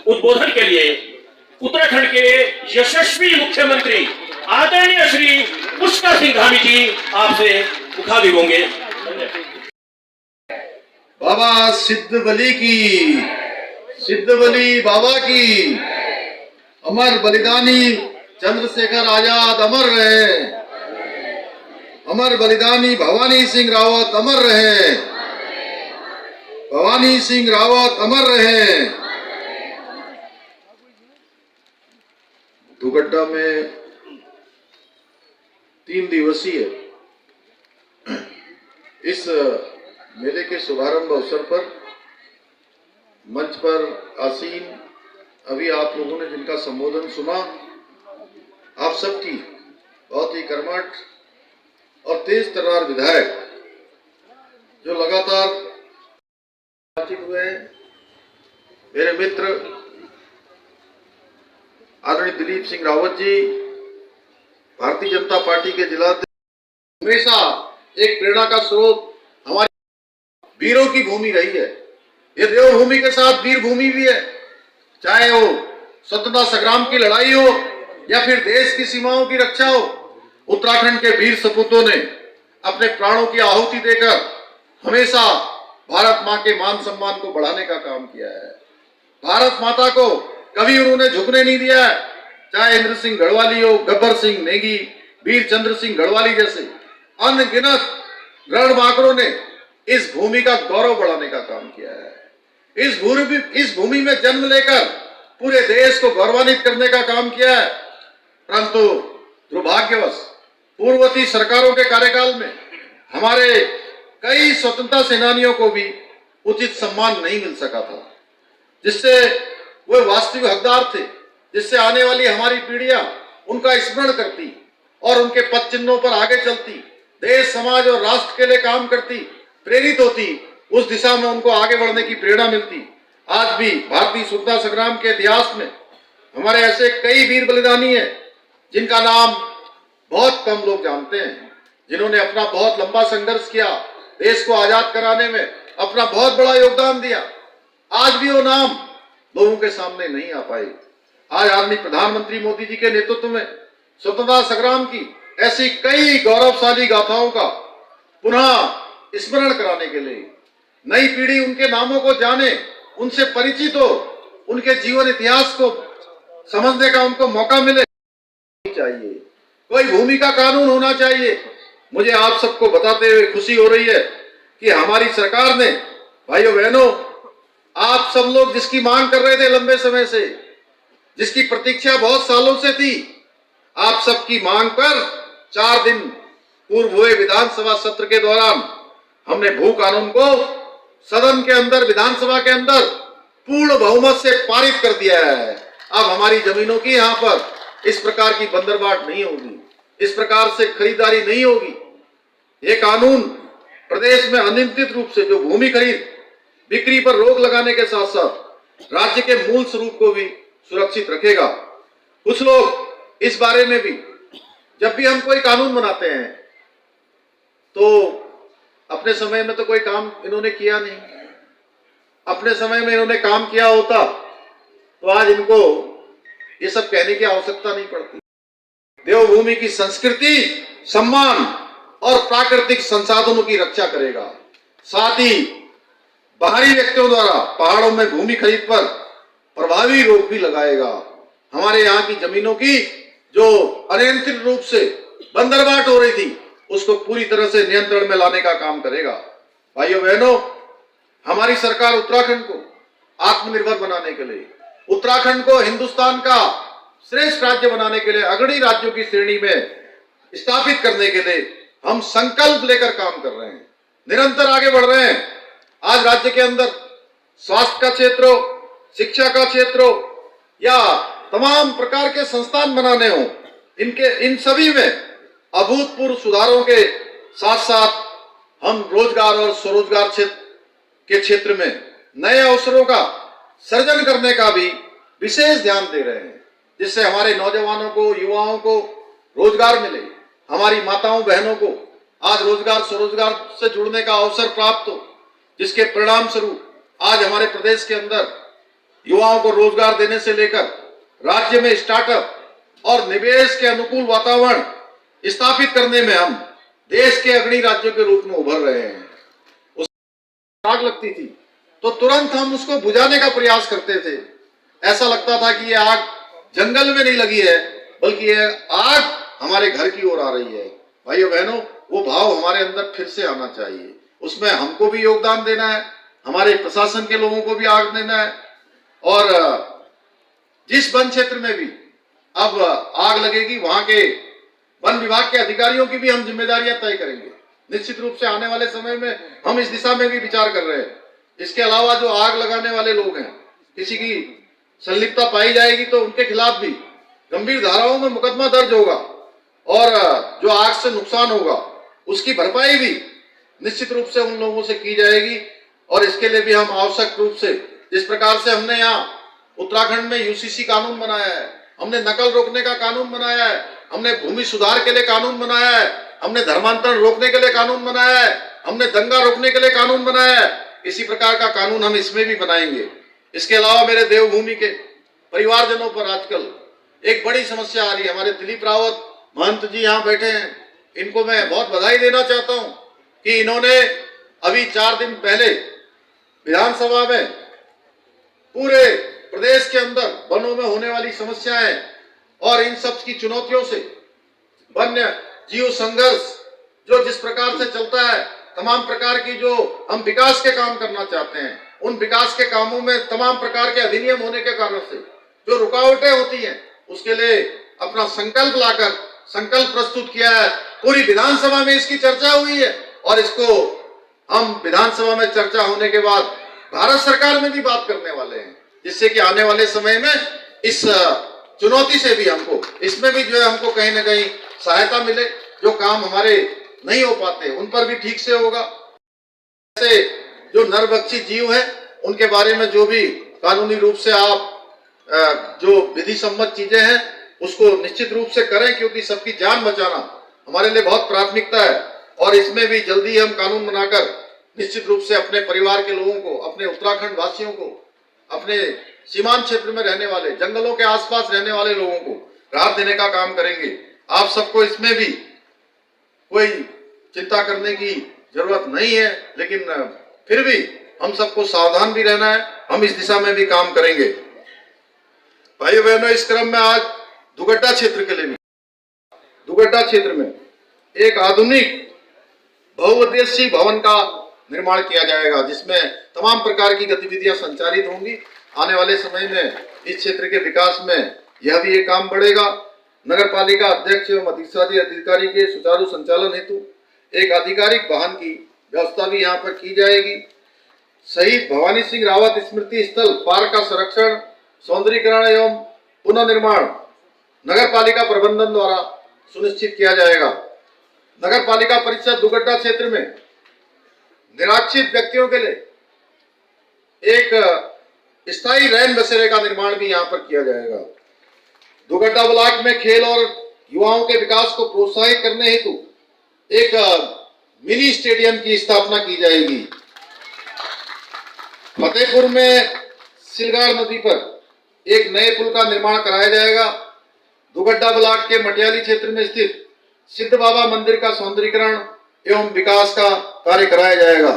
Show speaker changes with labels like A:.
A: उद्बोधन के लिए उत्तराखंड के यशस्वी मुख्यमंत्री आदरणीय श्री पुष्कर सिंह धामी जी आपसे मुखाबिब होंगे।
B: बाबा सिद्धबली की, सिद्धबली बाबा की, अमर बलिदानी चंद्रशेखर आजाद अमर रहे, अमर बलिदानी भवानी सिंह रावत अमर रहे, भवानी सिंह रावत अमर रहे। दुगड्डा में 3 दिवसीय इस मेले के शुभारंभ अवसर पर मंच पर आसीन अभी आप लोगों ने जिनका संबोधन सुना, आप सबकी बहुत ही कर्मठ और तेज तर्रार विधायक जो लगातार हुए हैं, मेरे मित्र आदरणीय दिलीप सिंह रावत जी, भारतीय जनता पार्टी के जिला हमेशा एक प्रेरणा का स्रोत हमारी वीरों की भूमि रही है। ये देवभूमि के साथ वीर भूमि भी है, चाहे वो स्वतंत्रता संग्राम की लड़ाई हो या फिर देश की सीमाओं की रक्षा हो। उत्तराखंड के वीर सपूतों ने अपने प्राणों की आहुति देकर हमेशा भारत मां के मान सम्मान को बढ़ाने का काम किया है। भारत माता को कभी उन्होंने झुकने नहीं दिया है, चाहे इंद्र सिंह गढ़वाली हो, गब्बर सिंह नेगी, वीर चंद्र सिंह गढ़वाली जैसे अनगिनत रणबांकुरों ने इस भूमि का गौरव बढ़ाने का काम किया है। इस भूमि में जन्म लेकर पूरे देश को गौरवान्वित करने का काम किया है। परंतु दुर्भाग्यवश पूर्ववर्ती सरकारों के कार्यकाल में हमारे कई स्वतंत्रता सेनानियों को भी उचित सम्मान नहीं मिल सका था, जिससे वे वास्तविक हकदार थे, जिससे आने वाली हमारी पीढ़ियां उनका स्मरण करती और उनके पद चिन्हों पर आगे चलती, देश समाज और राष्ट्र के लिए काम करती, प्रेरित होती, उस दिशा में उनको आगे बढ़ने की प्रेरणा मिलती। आज भी भारतीय स्वतंत्रता संग्राम के इतिहास में हमारे ऐसे कई वीर बलिदानी हैं जिनका नाम बहुत कम लोग जानते हैं, जिन्होंने अपना बहुत लंबा संघर्ष किया, देश को आजाद कराने में अपना बहुत बड़ा योगदान दिया। आज भी वो नाम लोगों के सामने नहीं आ पाए। आज आदरणीय प्रधानमंत्री मोदी जी के नेतृत्व में स्वतंत्रता संग्राम की ऐसी कई गौरवशाली गाथाओं का पुनः स्मरण कराने के लिए नई पीढ़ी उनके नामों को जाने, उनसे परिचित हो, उनके जीवन इतिहास को समझने का उनको मौका मिले चाहिए। कोई भूमि का कानून होना चाहिए। मुझे आप सबको बताते हुए खुशी हो रही है कि हमारी सरकार ने, भाइयों बहनों, आप सब लोग जिसकी मांग कर रहे थे लंबे समय से, जिसकी प्रतीक्षा बहुत सालों से थी, आप सबकी मांग पर 4 दिन पूर्व हुए विधानसभा सत्र के दौरान हमने भू कानून को सदन के अंदर, विधानसभा के अंदर पूर्ण बहुमत से पारित कर दिया है। अब हमारी जमीनों की यहाँ पर इस प्रकार की बंदरबाट नहीं होगी, इस प्रकार से खरीदारी नहीं होगी। ये कानून प्रदेश में अनियंत्रित रूप से जो भूमि खरीद बिक्री पर रोक लगाने के साथ साथ राज्य के मूल स्वरूप को भी सुरक्षित रखेगा। कुछ लोग इस बारे में भी, जब भी हम कोई कानून बनाते हैं तो अपने समय में तो कोई काम इन्होंने किया नहीं, अपने समय में इन्होंने काम किया होता तो आज इनको ये सब कहने की आवश्यकता नहीं पड़ती। देवभूमि की संस्कृति, सम्मान और प्राकृतिक संसाधनों की रक्षा करेगा, साथ ही बाहरी व्यक्तियों द्वारा पहाड़ों में भूमि खरीद पर प्रभावी रोक भी लगाएगा। हमारे यहाँ की जमीनों की जो अनियंत्रित रूप से बंदरबाट हो रही थी, उसको पूरी तरह से नियंत्रण में लाने का काम करेगा। भाइयों बहनों, हमारी सरकार उत्तराखंड को आत्मनिर्भर बनाने के लिए, उत्तराखंड को हिंदुस्तान का श्रेष्ठ राज्य बनाने के लिए, अग्रणी राज्यों की श्रेणी में स्थापित करने के लिए हम संकल्प लेकर काम कर रहे हैं, निरंतर आगे बढ़ रहे हैं। आज राज्य के अंदर स्वास्थ्य का क्षेत्र हो, शिक्षा का क्षेत्र हो या तमाम प्रकार के संस्थान बनाने हो, इन सभी में अभूतपूर्व सुधारों के साथ साथ हम रोजगार और स्वरोजगार के क्षेत्र में नए अवसरों का सृजन करने का भी विशेष ध्यान दे रहे हैं, जिससे हमारे नौजवानों को, युवाओं को रोजगार मिले, हमारी माताओं बहनों को आज रोजगार स्वरोजगार से जुड़ने का अवसर प्राप्त हो, जिसके परिणाम स्वरूप आज हमारे प्रदेश के अंदर युवाओं को रोजगार देने से लेकर राज्य में स्टार्टअप और निवेश के अनुकूल वातावरण स्थापित करने में हम देश के अग्रणी राज्यों के रूप में उभर रहे हैं। उस आग लगती थी तो तुरंत हम उसको बुझाने का प्रयास करते थे। ऐसा लगता था कि ये आग जंगल में नहीं लगी है, बल्कि ये आग हमारे घर की ओर आ रही है। भाइयों बहनों, वो भाव हमारे अंदर फिर से आना चाहिए। उसमें हमको भी योगदान देना है, हमारे प्रशासन के लोगों को भी आग देना है, और जिस वन क्षेत्र में भी अब आग लगेगी वहां के वन विभाग के अधिकारियों की भी हम जिम्मेदारियां तय करेंगे। निश्चित रूप से आने वाले समय में हम इस दिशा में भी विचार कर रहे हैं। इसके अलावा जो आग लगाने वाले लोग हैं, किसी की संलिप्तता पाई जाएगी तो उनके खिलाफ भी गंभीर धाराओं में मुकदमा दर्ज होगा, और जो आग से नुकसान होगा उसकी भरपाई भी निश्चित रूप से उन लोगों से की जाएगी। और इसके लिए भी हम आवश्यक रूप से, जिस प्रकार से हमने यहाँ उत्तराखंड में यूसीसी कानून बनाया है, हमने नकल रोकने का कानून बनाया है, हमने भूमि सुधार के लिए कानून बनाया है, हमने धर्मांतरण रोकने के लिए कानून बनाया है, हमने दंगा रोकने के लिए कानून बनाया है, इसी प्रकार का कानून हम इसमें भी बनाएंगे। इसके अलावा मेरे देवभूमि के परिवारजनों पर आजकल एक बड़ी समस्या आ रही है। हमारे दिलीप रावत महंत जी यहाँ बैठे हैं, इनको मैं बहुत बधाई देना चाहता हूँ कि इन्होंने अभी 4 दिन पहले विधानसभा में पूरे प्रदेश के अंदर वनों में होने वाली समस्याएं और इन सब की चुनौतियों से वन्य जीव संघर्ष जो जिस प्रकार से चलता है, तमाम प्रकार की जो हम विकास के काम करना चाहते हैं, उन विकास के कामों में तमाम प्रकार के अधिनियम होने के कारण से जो रुकावटें होती हैं, उसके लिए अपना संकल्प लाकर संकल्प प्रस्तुत किया है। पूरी विधानसभा में इसकी चर्चा हुई है, और इसको हम विधानसभा में चर्चा होने के बाद भारत सरकार में भी बात करने वाले हैं, जिससे कि आने वाले समय में इस चुनौती से भी हमको, इसमें भी जो है हमको कहीं ना कहीं सहायता मिले। जो काम हमारे नहीं हो पाते उन पर भी ठीक से होगा। ऐसे जो नरभक्षी जीव हैं उनके बारे में जो भी कानूनी रूप से आप जो विधि सम्मत चीजें हैं उसको निश्चित रूप से करें, क्योंकि सबकी जान बचाना हमारे लिए बहुत प्राथमिकता है। और इसमें भी जल्दी हम कानून बनाकर निश्चित रूप से अपने परिवार के लोगों को, अपने उत्तराखंड वासियों को, अपने सीमांत क्षेत्र में रहने वाले, जंगलों के आसपास रहने वाले लोगों को राहत देने का काम करेंगे। आप सबको इसमें भी कोई चिंता करने की जरूरत नहीं है, लेकिन फिर भी हम सबको सावधान भी रहना है। हम इस दिशा में भी काम करेंगे। भाइयों बहनों, इस क्रम में आज दुगड्डा क्षेत्र के लिए भी, दुगड्डा क्षेत्र में एक आधुनिक बहुउद्देशीय भवन का निर्माण किया जाएगा, जिसमें तमाम प्रकार की गतिविधियां संचालित होंगी। आने वाले समय में इस क्षेत्र के विकास में यह भी एक काम बढ़ेगा। नगर पालिका अध्यक्ष एवं अधिकारी के सुचारू संचालन हेतु एक आधिकारिक वाहन की व्यवस्था भी यहाँ पर की जाएगी। शहीद भवानी सिंह रावत स्मृति स्थल पार्क का संरक्षण, सौंदर्यीकरण एवं पुनः निर्माण नगर पालिका प्रबंधन द्वारा सुनिश्चित किया जाएगा। नगर पालिका परिषद दुगड्डा क्षेत्र में निराश्रित व्यक्तियों के लिए एक स्थायी रैन बसेरे का निर्माण भी यहाँ पर किया जाएगा। दुगड्डा ब्लॉक में खेल और युवाओं के विकास को प्रोत्साहित करने हेतु एक मिनी स्टेडियम की स्थापना की जाएगी। फतेहपुर में सिलगाड़ नदी पर एक नए पुल का निर्माण कराया जाएगा। दुगड्डा ब्लॉक के मटियाली क्षेत्र में स्थित सिद्ध बाबा मंदिर का सौंदर्यीकरण एवं विकास का कार्य कराया जाएगा।